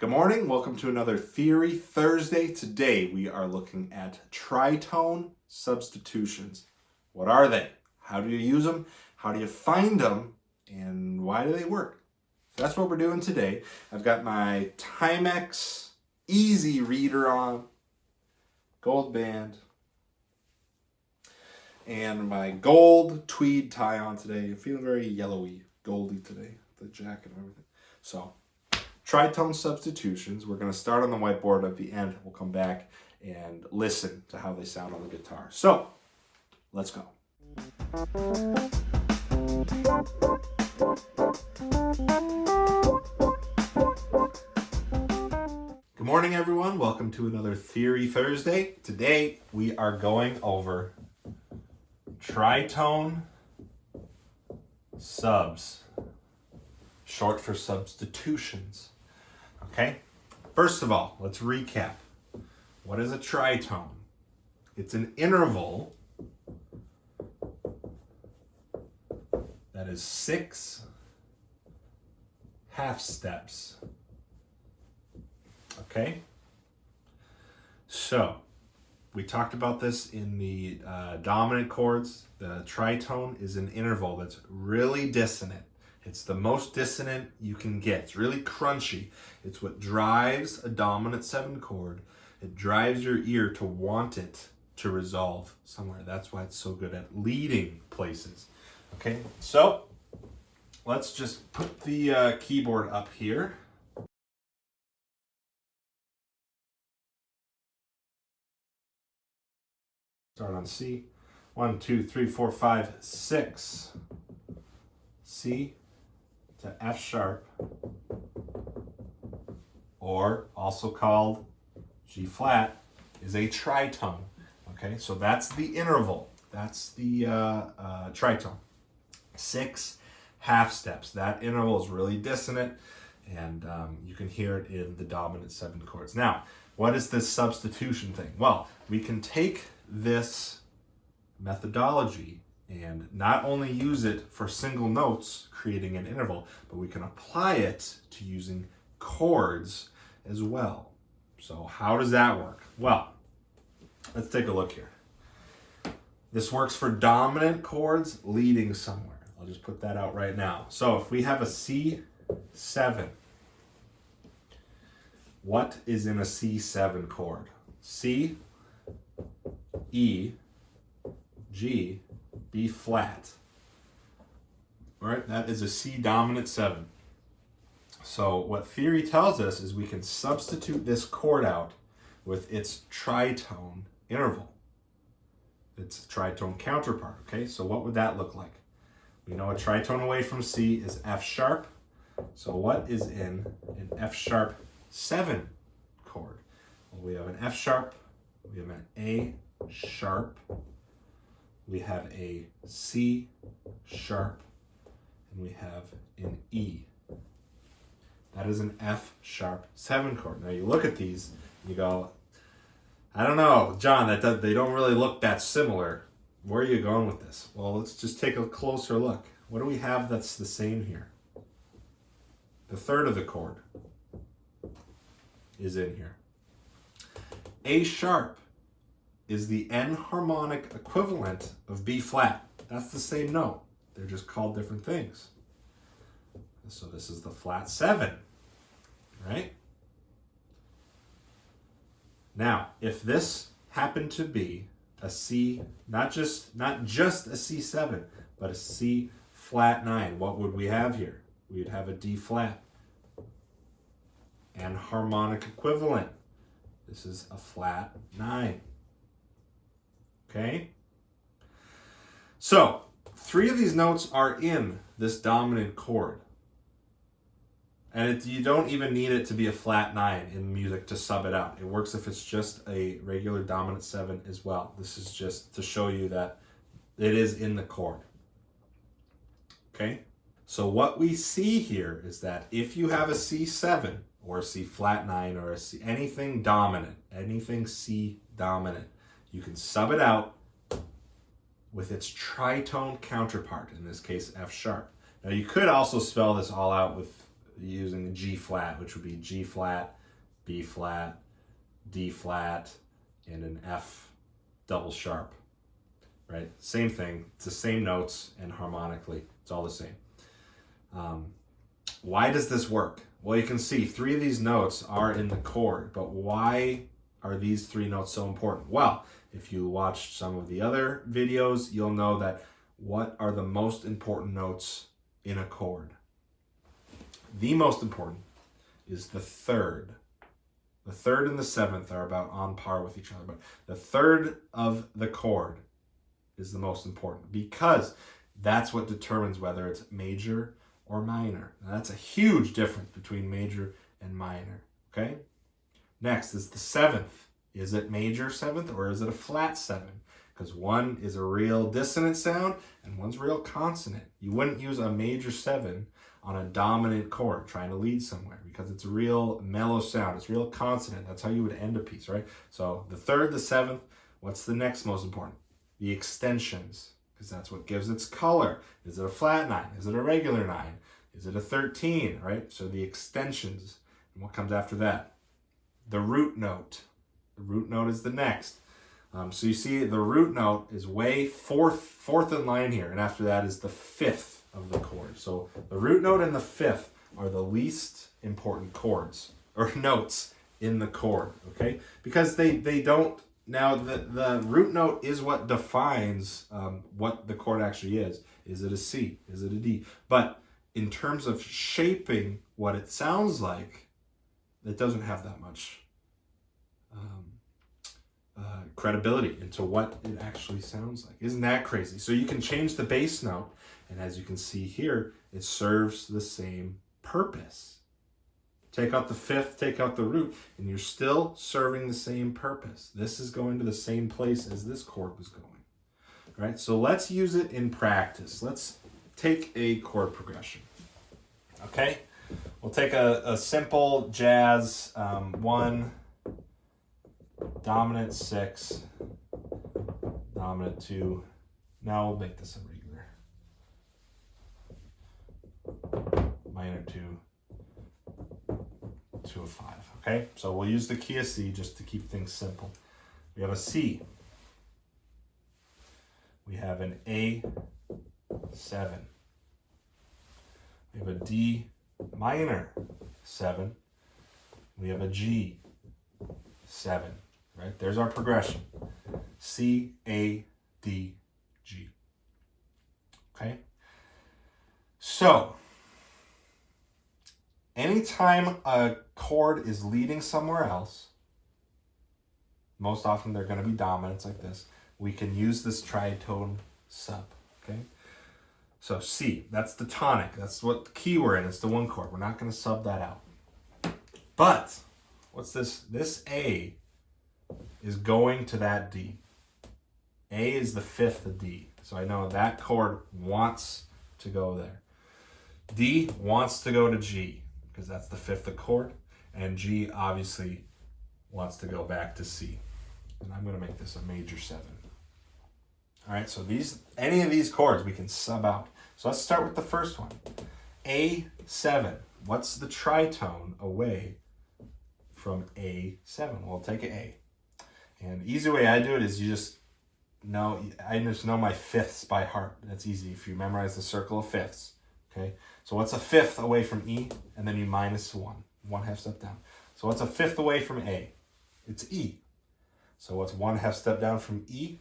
Good morning, welcome to another Theory Thursday. Today we are looking at tritone substitutions. What are they? How do you use them? How do you find them? And why do they work? So that's what we're doing today. I've got my Timex Easy Reader on, gold band, and my gold tweed tie on today. I'm feeling very yellowy, goldy today, the jacket and everything. So tritone substitutions. We're going to start on the whiteboard at the end. We'll come back and listen to how they sound on the guitar. So, let's go. Good morning, everyone. Welcome to another Theory Thursday. Today, we are going over tritone subs, short for substitutions. Okay, first of all, let's recap. What is a tritone? It's an interval that is 6 half steps. Okay, so we talked about this in the dominant chords. The tritone is an interval that's really dissonant. It's the most dissonant you can get. It's really crunchy. It's what drives a dominant 7 chord. It drives your ear to want it to resolve somewhere. That's why it's so good at leading places. Okay, so let's just put the keyboard up here. Start on C. 1, 2, 3, 4, 5, 6. C to F sharp, or also called G flat, is a tritone. Okay, so that's the interval. That's the tritone. 6 half steps. That interval is really dissonant, and you can hear it in the dominant 7 chords. Now, what is this substitution thing? Well, we can take this methodology and not only use it for single notes, creating an interval, but we can apply it to using chords as well. So how does that work? Well, let's take a look here. This works for dominant chords leading somewhere. I'll just put that out right now. So if we have a C7, what is in a C7 chord? C, E, G, B flat. All right, that is a C dominant 7. So what theory tells us is we can substitute this chord out with its tritone interval, its tritone counterpart. Okay, so what would that look like? We know a tritone away from C is F sharp. So what is in an F sharp 7 chord? Well, we have an F sharp, we have an A sharp, we have a C sharp, and we have an E. That is an F sharp 7 chord. Now you look at these, and you go, I don't know, John, they don't really look that similar. Where are you going with this? Well, let's just take a closer look. What do we have that's the same here? The third of the chord is in here. A sharp is the enharmonic equivalent of B flat. That's the same note. They're just called different things. So this is the flat 7, right? Now, if this happened to be a C, not just a C7, but a C flat 9, what would we have here? We'd have a D flat. Enharmonic equivalent. This is a flat 9. Okay? So, 3 of these notes are in this dominant chord. And you don't even need it to be a flat 9 in music to sub it out. It works if it's just a regular dominant 7 as well. This is just to show you that it is in the chord. Okay? So what we see here is that if you have a C7 or a C flat 9 or a C, anything dominant, anything C dominant, you can sub it out with its tritone counterpart, in this case F sharp. Now you could also spell this all out with using a G flat, which would be G flat, B flat, D flat, and an F double sharp, right? Same thing. It's the same notes, and harmonically, it's all the same. Why does this work? Well, you can see 3 of these notes are in the chord, but why are these 3 notes so important? Well, if you watched some of the other videos, you'll know that what are the most important notes in a chord? The most important is the third. The third and the 7th are about on par with each other, but the third of the chord is the most important because that's what determines whether it's major or minor. Now, that's a huge difference between major and minor, okay? Next is the 7th. Is it major 7th or is it a flat 7? Because one is a real dissonant sound and one's real consonant. You wouldn't use a major 7 on a dominant chord trying to lead somewhere because it's a real mellow sound. It's real consonant. That's how you would end a piece, right? So the 3rd, the 7th, what's the next most important? The extensions, because that's what gives its color. Is it a flat 9? Is it a regular 9? Is it a 13, right? So the extensions. And what comes after that? The root note. The root note is the next. So you see the root note is way fourth in line here, and after that is the 5th of the chord. So the root note and the 5th are the least important chords or notes in the chord, okay? Because they don't, now the root note is what defines what the chord actually is. Is it a C? Is it a D? But in terms of shaping what it sounds like, it doesn't have that much credibility into what it actually sounds like. Isn't that crazy? So you can change the bass note, and as you can see here, it serves the same purpose. Take out the 5th, take out the root, and you're still serving the same purpose. This is going to the same place as this chord was going. All right, so let's use it in practice. Let's take a chord progression. Okay, we'll take a simple jazz 1, dominant 6, dominant 2. Now we'll make this a regular. Minor 2, 2 of 5. Okay, so we'll use the key of C just to keep things simple. We have a C. We have an A7. We have a D minor 7. We have a G 7. Right? There's our progression. C, A, D, G. Okay? So, anytime a chord is leading somewhere else, most often they're going to be dominants like this, we can use this tritone sub. Okay? So C, that's the tonic. That's what key we're in. It's the 1 chord. We're not going to sub that out. But, what's this? This A is going to that D. A is the 5th of D. So I know that chord wants to go there. D wants to go to G because that's the 5th chord. And G obviously wants to go back to C. And I'm going to make this a major 7. All right, so any of these chords we can sub out. So let's start with the first one. A7. What's the tritone away from A7? We'll take an A. And the easy way I do it is I just know my 5ths by heart. That's easy if you memorize the circle of 5ths. Okay, so what's a 5th away from E? And then you minus 1 half step down. So what's a 5th away from A? It's E. So what's 1 half step down from E?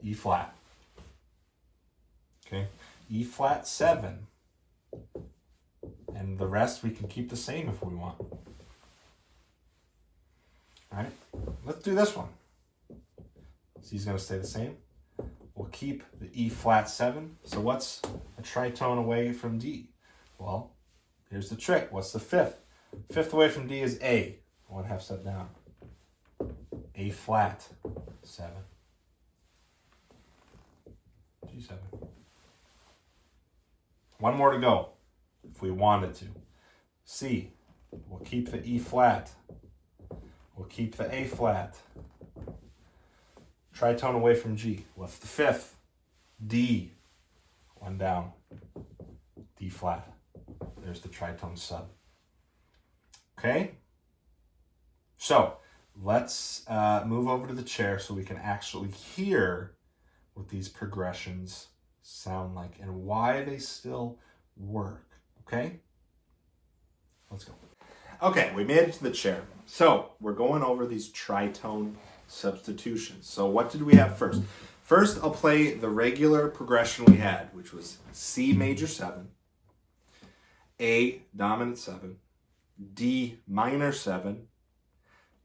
E flat. Okay, E flat 7. And the rest we can keep the same if we want. All right, let's do this one. C's going to stay the same. We'll keep the E flat 7. So what's a tritone away from D? Well, here's the trick. What's the 5th? 5th away from D is A. 1 half step down. A flat 7. G7. One more to go if we wanted to. C. We'll keep the E flat. We'll keep the A flat. Tritone away from G. What's the 5th? D. 1 down. D flat. There's the tritone sub. Okay? So let's move over to the chair so we can actually hear what these progressions sound like and why they still work. Okay? Let's go. Okay, we made it to the chair. So we're going over these tritone substitutions. So what did we have first? First, I'll play the regular progression we had, which was C major 7, A dominant 7, D minor 7,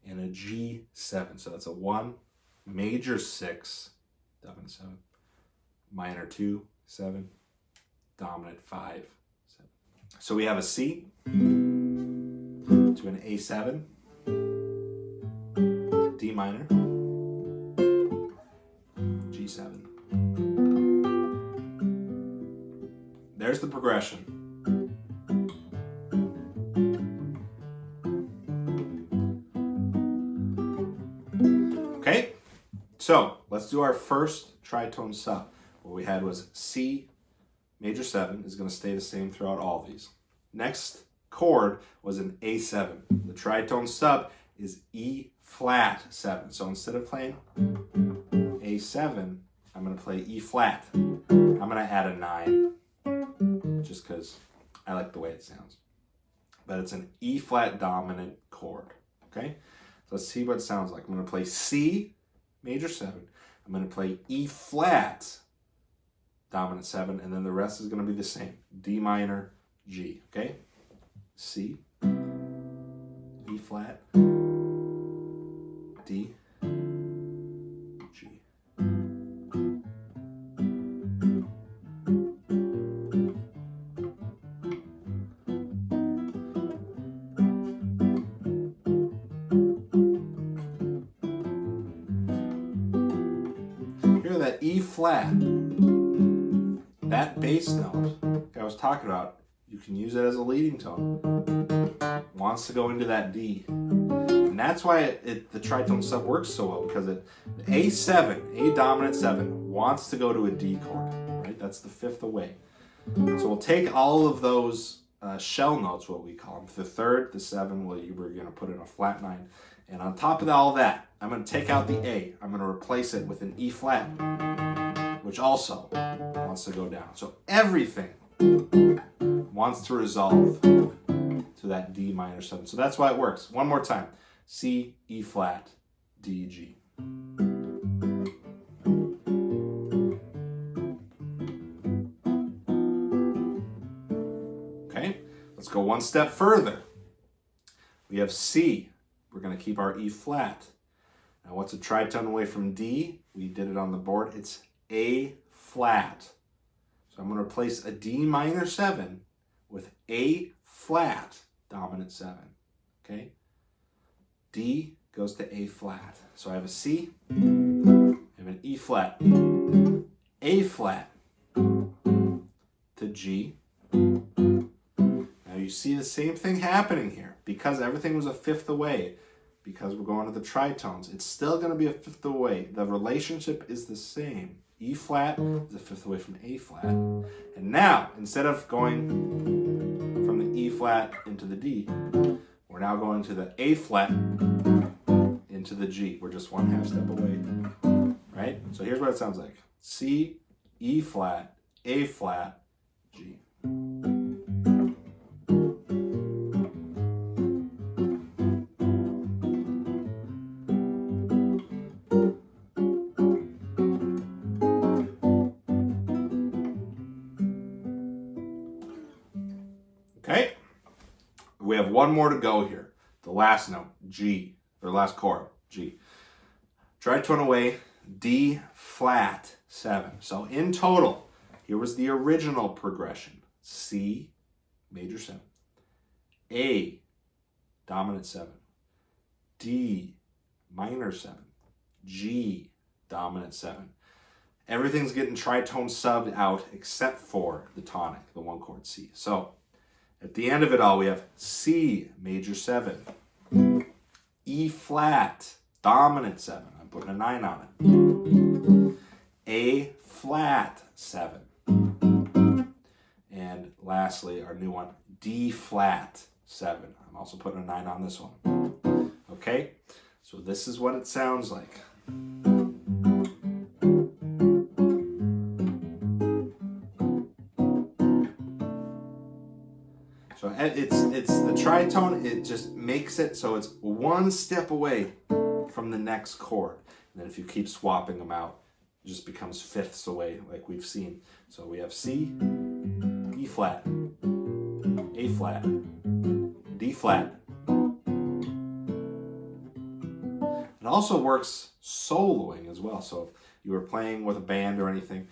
and a G7. So that's a 1, major 6, dominant 7, minor 2, 7, dominant 5, 7. So we have a C to an A7, D minor, G7. There's the progression. Okay, so let's do our first tritone sub. What we had was C major 7 is going to stay the same throughout all these. Next chord was an A7. The tritone sub is E flat 7. So instead of playing A7, I'm going to play E flat. I'm going to add a 9 just because I like the way it sounds. But it's an E flat dominant chord. Okay? So let's see what it sounds like. I'm going to play C major 7. I'm going to play E flat dominant 7, and then the rest is going to be the same. D minor, G. Okay? C, E flat, D, G. Hear that E flat, that bass note I was talking about, you can use it as a leading tone. Wants to go into that D. And that's why the tritone sub works so well, because the A7, A dominant 7, wants to go to a D chord, right? That's the 5th away. So we'll take all of those shell notes, what we call them, the 3rd, the 7, well, we're going to put in a flat 9. And on top of all that, I'm going to take out the A. I'm going to replace it with an E flat, which also wants to go down. So everything wants to resolve to that D minor 7. So that's why it works. One more time. C, E flat, D, G. Okay, let's go one step further. We have C. We're going to keep our E flat. Now what's a tritone away from D? We did it on the board. It's A flat. So I'm going to replace a D minor 7 with A flat dominant 7. Okay? D goes to A flat. So I have a C, I have an E flat, A flat to G. Now you see the same thing happening here. Because everything was a 5th away, because we're going to the tritones, it's still going to be a 5th away. The relationship is the same. E flat is a 5th away from A flat. And now, instead of going from the E flat into the D, we're now going to the A flat into the G. We're just 1/2 step away, right? So here's what it sounds like. C, E flat, A flat, G. Okay, we have one more to go here. The last note, G, or last chord, G. Tritone away, D flat 7. So in total, here was the original progression. C, major 7. A, dominant 7. D, minor 7. G, dominant 7. Everything's getting tritone subbed out except for the tonic, the 1 chord C. So at the end of it all, we have C major 7, E flat dominant 7. I'm putting a 9 on it. A flat 7. And lastly, our new one, D flat 7. I'm also putting a 9 on this one. Okay, so this is what it sounds like. So it's the tritone, it just makes it so it's one step away from the next chord. And then if you keep swapping them out, it just becomes fifths away like we've seen. So we have C, E flat, A flat, D flat. It also works soloing as well. So if you were playing with a band or anything,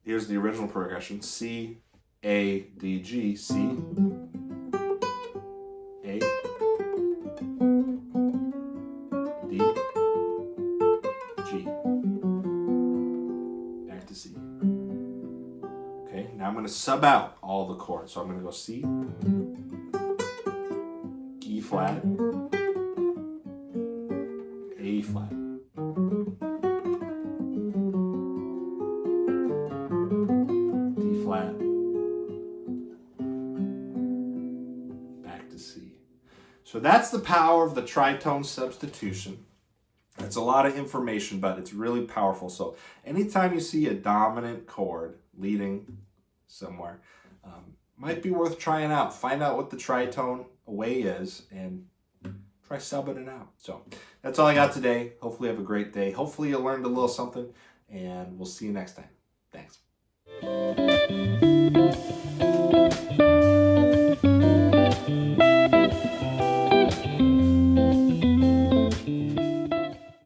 here's the original progression: C, A, D, G, C, A, D, G, back to C. Okay, now I'm going to sub out all the chords. So I'm going to go C, E flat, A flat, D flat, back to C. So that's the power of the tritone substitution. It's a lot of information, but it's really powerful. So anytime you see a dominant chord leading somewhere, might be worth trying out. Find out what the tritone away is and try subbing it out. So that's all I got today. Hopefully you have a great day. Hopefully you learned a little something, and we'll see you next time. Thanks.